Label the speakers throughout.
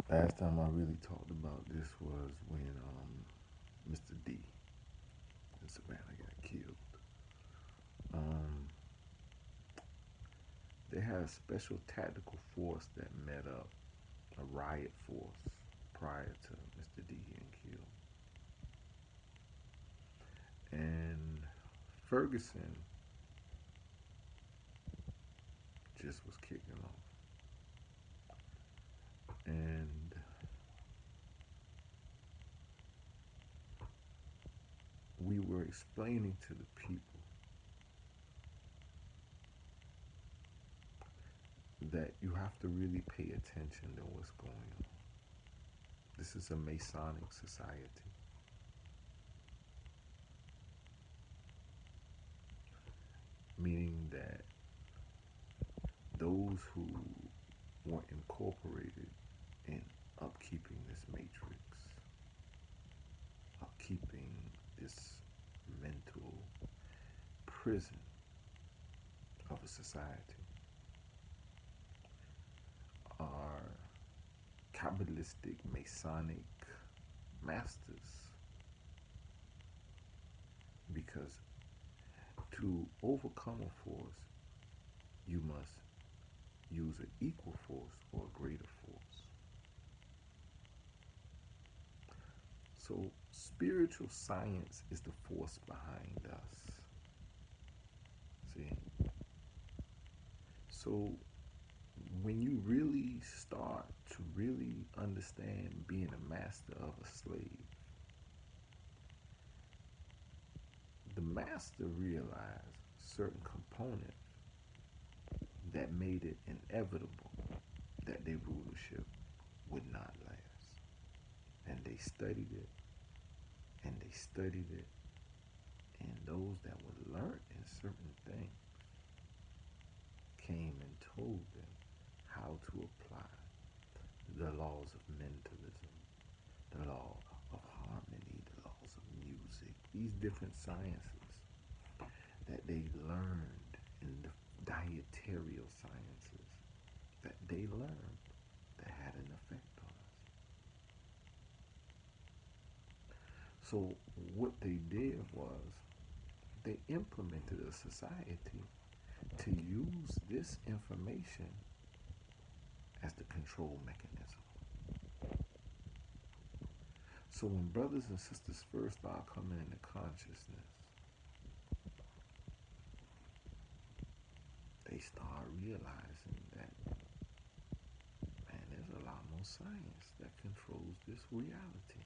Speaker 1: Last time I really talked about this was when Mr. D in Savannah got killed. Um, they had a special tactical force that met up, a riot force, prior to Mr. D getting killed. And Ferguson just was kicking off. And we were explaining to the people that you have to really pay attention to what's going on. This is a Masonic society, meaning that those who were incorporated in upkeeping this matrix, upkeeping this mental prison of a society, are Kabbalistic Masonic masters. Because to overcome a force, you must use an equal force or a greater force. So, spiritual science is the force behind us. See? So, when you really start to really understand being a master of a slave, the master realized certain components that made it inevitable that their rulership would not last. And they studied it, and they studied it, and those that were learned in certain things came and told them how to apply the laws of mentalism, the law of harmony, the laws of music, these different sciences that they learned in the dieterial sciences that they learned that had an effect on us. So what they did was they implemented a society to use this information as the control mechanism. So when brothers and sisters first start coming into consciousness, they start realizing that, man, there's a lot more science that controls this reality.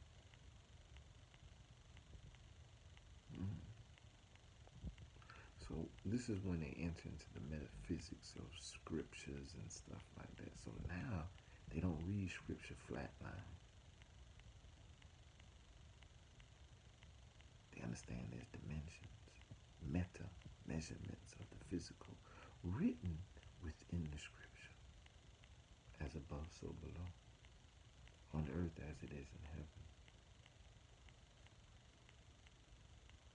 Speaker 1: Mm. So this is when they enter into the metaphysics of scriptures and stuff like that. So now they don't read scripture flatline. They understand there's dimensions, meta measurements of the physical, written within the scripture, as above, so below, on earth as it is in heaven.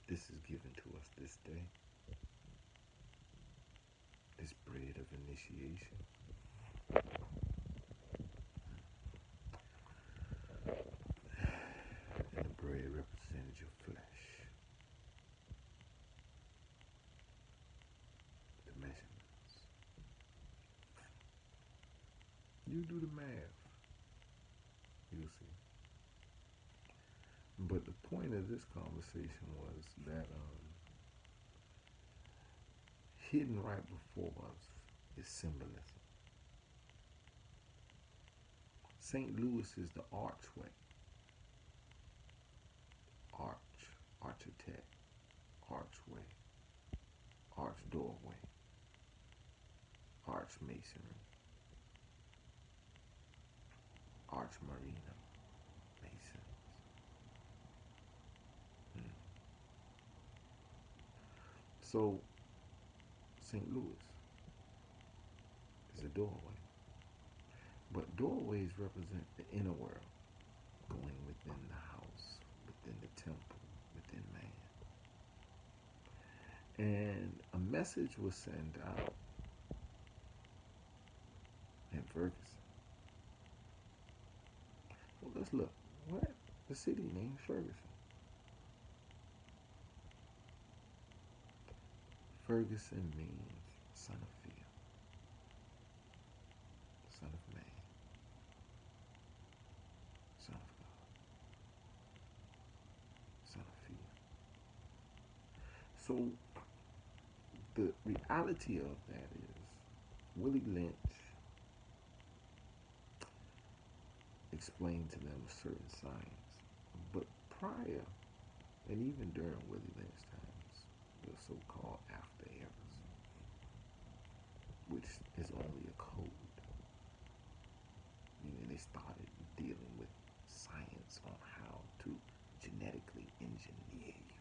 Speaker 1: This is given to us this day, this bread of initiation. And the bread represented your flesh, the measurements. You do the math, you'll see. But the point of this conversation was that hidden right before us is symbolism. St. Louis is the archway, architect, archway, arch doorway, arch masonry, arch marina, masons. Hmm. So St. Louis is a doorway. But doorways represent the inner world, going within the house, within the temple, within man. And a message was sent out in Ferguson let's look. What? The city named Ferguson. Ferguson means son of fear, son of man, son of God, son of fear. So the reality of that is Willie Lynch explained to them a certain science. But prior, and even during Willie Lynch times, the so-called after eras, which is only a code, meaning they started dealing with science on how to genetically engineer you.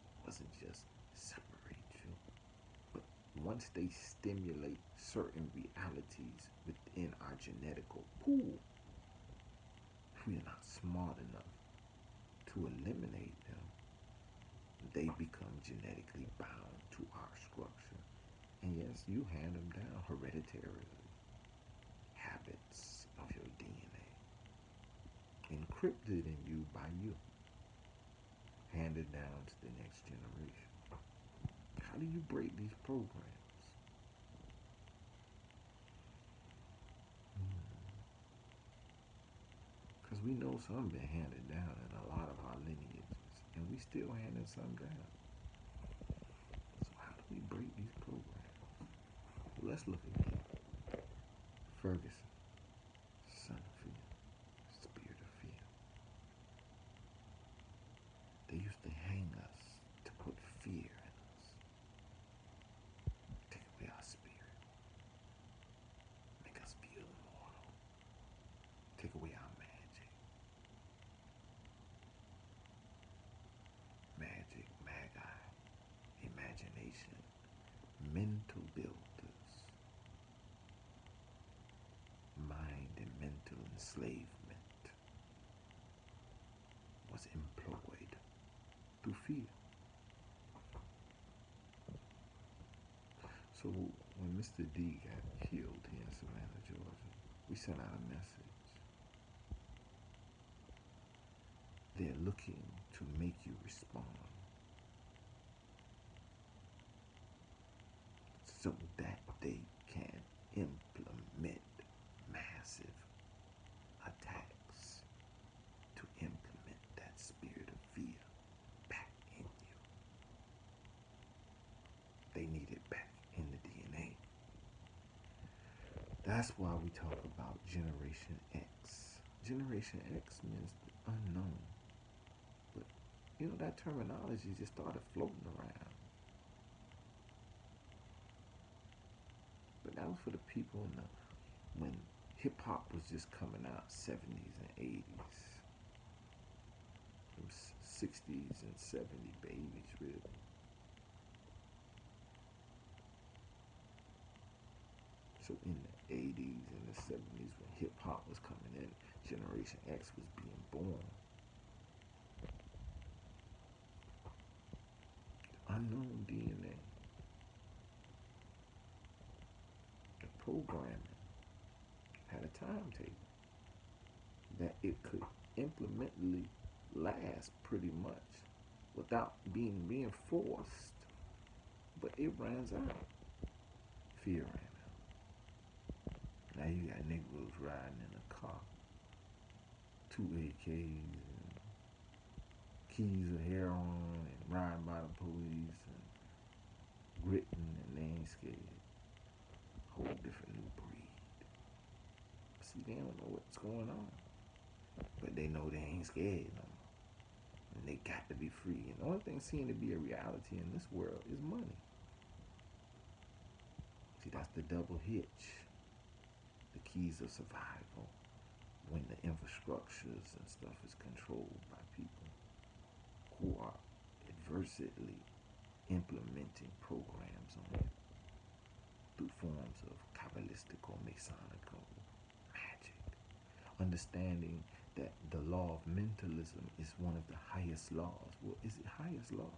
Speaker 1: It wasn't just separate you, but once they stimulate certain realities within our genetical pool, if we are not smart enough to eliminate them, they become genetically bound to our structure. And yes, you hand them down hereditarily. Habits of your DNA. Encrypted in you by you. Handed down to the next generation. How do you break these programs? Because we know some been handed down in a lot of our lineages. And we still handing some down. So how do we break these programs? Well, let's look again. Ferguson, son of fear, spirit of fear. They used to hang us to put fear in us. Take away our spirit. Make us feel immortal. Take away our magic. Magic, magi, imagination, mental builders, mind and mental enslavement was employed through fear. So when Mr. D got killed here in Savannah, Georgia, we sent out a message. They're looking to make you respond so that they can implement massive attacks to implement that spirit of fear back in you. They need it back in the DNA. That's why we talk about Generation X. Generation X means the unknown. But, you know, that terminology just started floating around. But that was for the people in the, when hip-hop was just coming out, 70s and 80s. From 60s and 70s babies, really. So in the 80s and the 70s, when hip-hop was coming in, Generation X was being born. The unknown DNA. The programming had a timetable that it could implementally last pretty much without being reinforced, but it runs out. Fear ran out. Now you got niggas riding in a car, 2 AKs and keys of heroin and riding by the police and gritting, and they ain't scared. Whole different new breed. See, they don't know what's going on, but they know they ain't scared no more. And they got to be free. And the only thing seen to be a reality in this world is money. See, that's the double hitch. The keys of survival when the infrastructures and stuff is controlled by people who are adversely implementing programs on you through forms of Kabbalistical, Masonical magic. Understanding that the law of mentalism is one of the highest laws. Well, is it highest law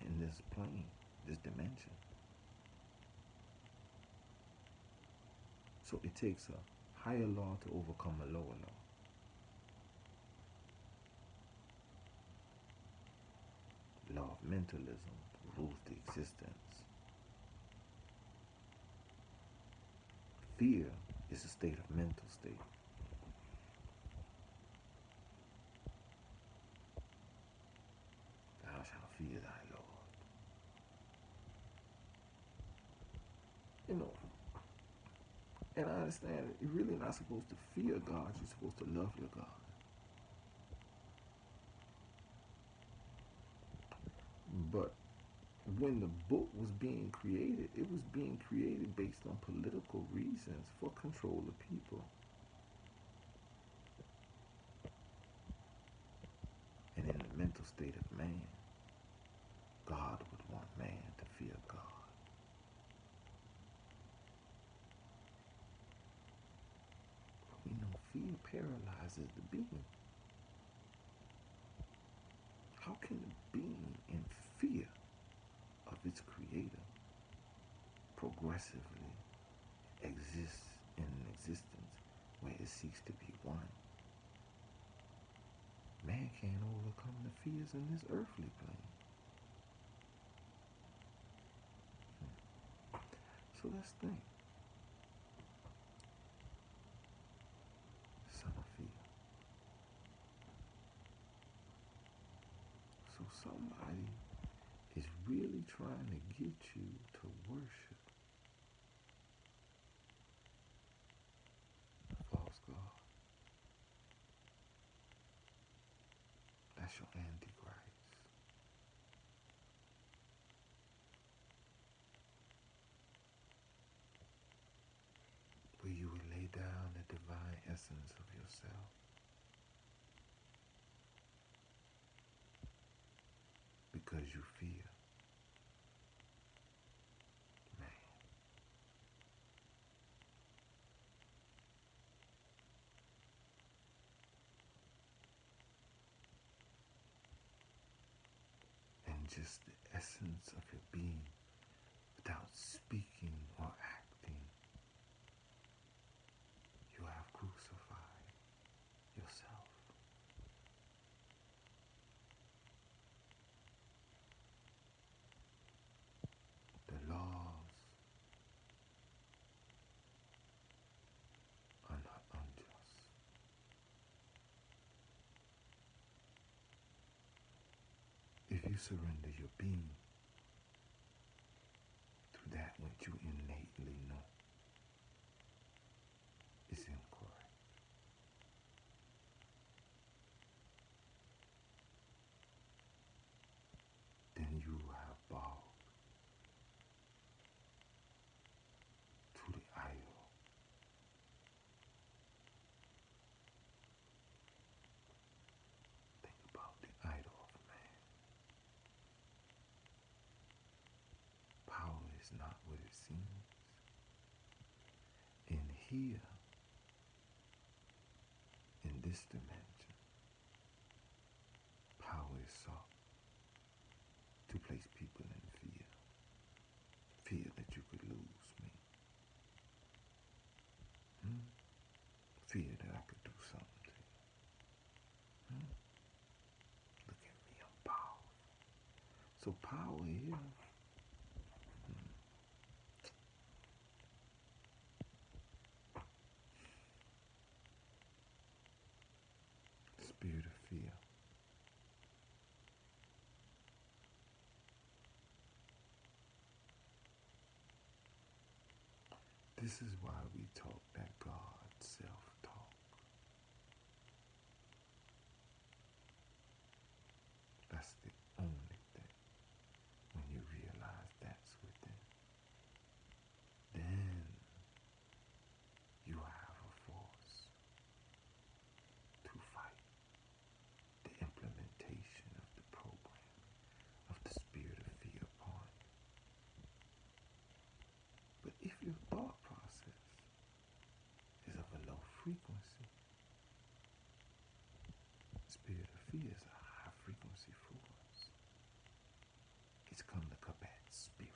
Speaker 1: in this plane, this dimension? So it takes a higher law to overcome a lower law. Law of mentalism rules the existence. Fear is a state of mental state. Thou shalt fear thy Lord. You know, and I understand you're really not supposed to fear God, you're supposed to love your God. But when the book was being created, it was being created based on political reasons for control of people. And in the mental state of man, God would want man to fear God. But we know fear paralyzes the being. How can a being in fear of its creator progressively exist in an existence where it seeks to be one? Man can't overcome the fears in this earthly plane. So let's think. Son of fear. So somebody is really trying to get you to worship a false god. That's your antichrist. Where you would lay down the divine essence of yourself. Because you fear man. And just the essence of your being without speaking or acting, you have crucified yourself. The laws are not unjust. If you surrender your being to that which you innately know is incorrect, then you have bowed to the idol. Think about the idol of man. Power is not what it seems. And here, in this dimension, power is sought to place people in fear. Fear that you could lose me. Fear that I could do something to you. Look at me, I'm powerful. So power here spirit of fear. This is why we talk that God self-talk. That's the only thing. When you realize that's within, then you have a force to fight the implementation of the program of the spirit of fear upon you. But if your thought process is of a low frequency, spirit of fear is a high frequency force. It's come to combat spirit.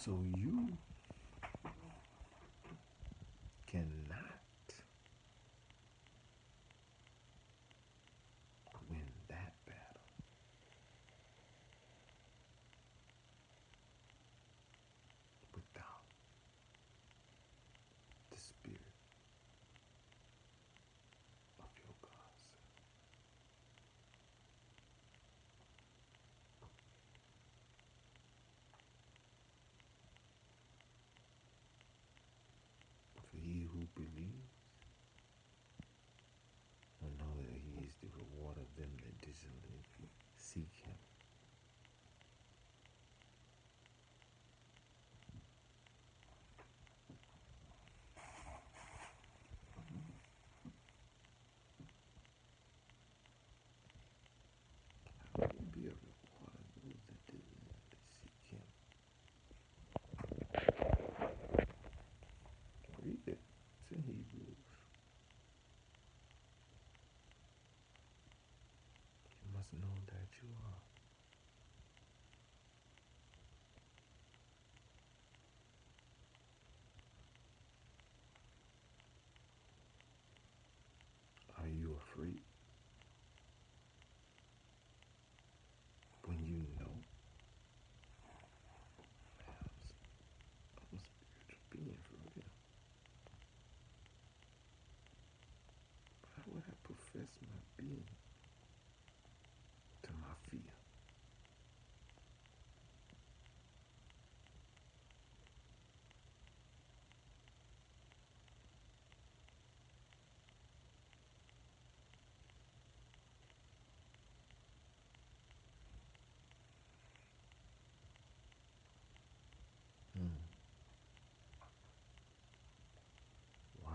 Speaker 1: So you cannot win that battle without the spirit of your God. For he who believes will know that he is the reward of them that diligently seek him. How will he be a reward of those that diligently seek him? Read it. It's in Hebrews. You must know that you are. Are you afraid when you know? I'm a spiritual being for real. How would I profess my being to my fear? Why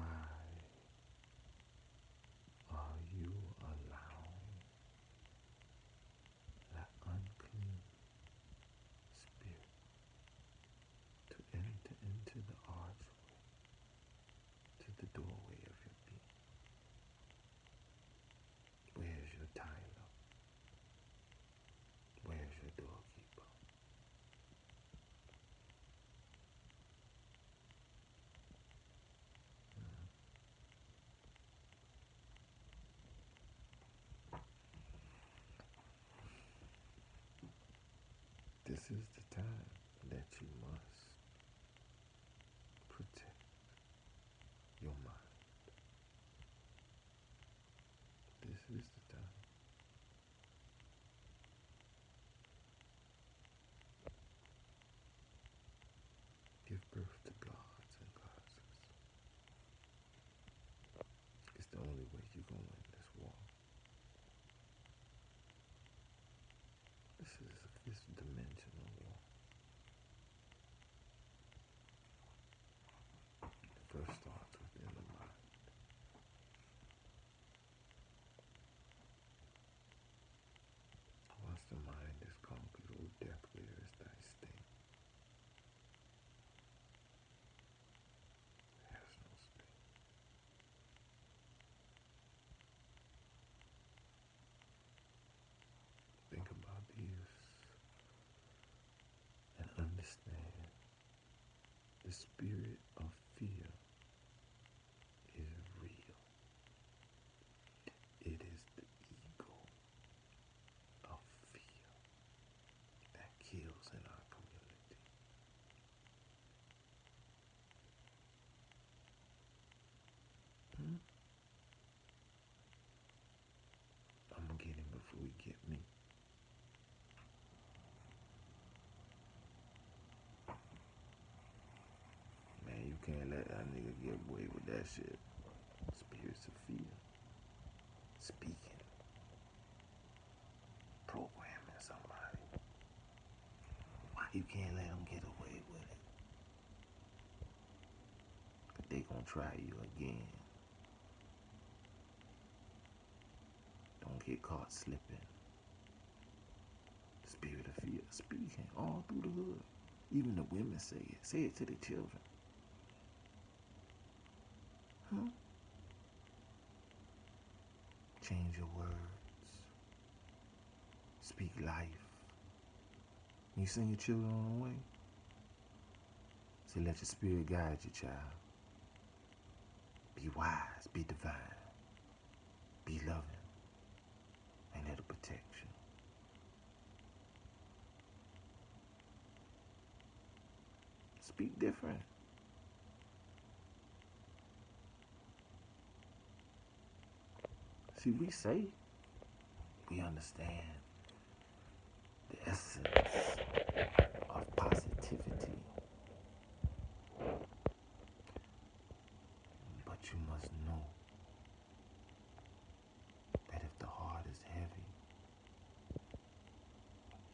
Speaker 1: are you allowing that unclean spirit to enter into the archway, to the doorway of your being? Where's your Tyler? Where's your doorkeeper? This is the time that you must protect your mind. This is the time. Give birth to gods and goddesses. It's the only way you're going to win this war. This is a fifth dimensional war. It first starts within the mind. Once the mind is conquered, O death, where is thy sting? There's no sting. Think about these and understand the spirit of fear is real. It is the ego of fear that kills in our community. I'm gonna get him before he get me. Man, you can't let that nigga get away with that shit. Spirits of fear. Speaking. Programming somebody. Why you can't let them get away with it? But they gonna try you again. Don't get caught slipping. Spirit of fear. Speaking all through the hood. Even the women say it. Say it to the children. Change your words. Speak life. You send your children on the way. So let your spirit guide you, child. Be wise, be divine, be loving, and it'll protect you. Speak different. See, we say we understand the essence of positivity, but you must know that if the heart is heavy,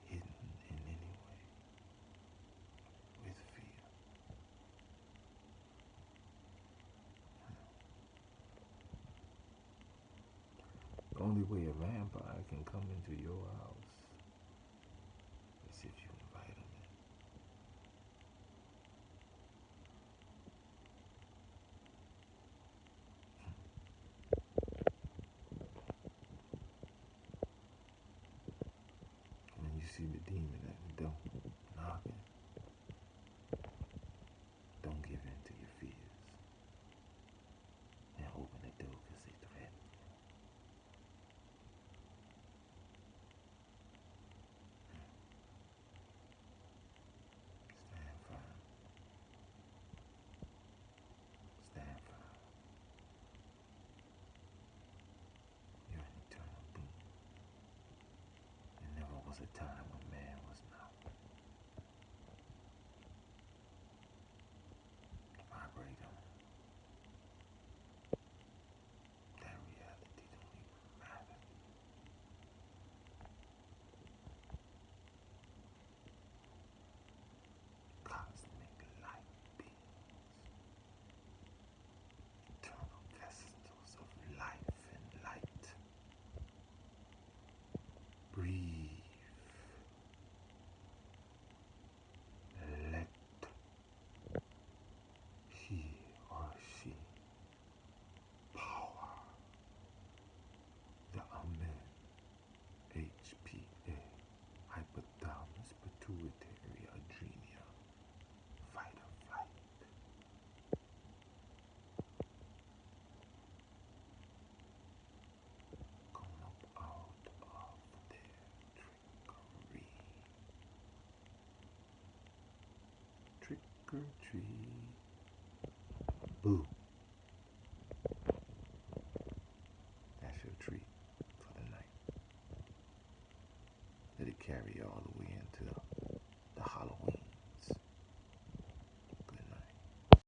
Speaker 1: hidden in any way, with fear, the only way a vampire can come into your house is if you invite him in. When you see the demon at the door knocking, don't give in to your fears and open the door because they threaten you. Stand firm. Stand firm. You're an eternal being. There never was a time when man was not. Vibrate on. That reality don't even matter. Cosmic light beings. Eternal vessels of life and light. Breathe. Let he or she power the Amen HPA hypothalamus pituitary adrenal fight or flight. Come up out of their trickery. Trick or treat. Boo.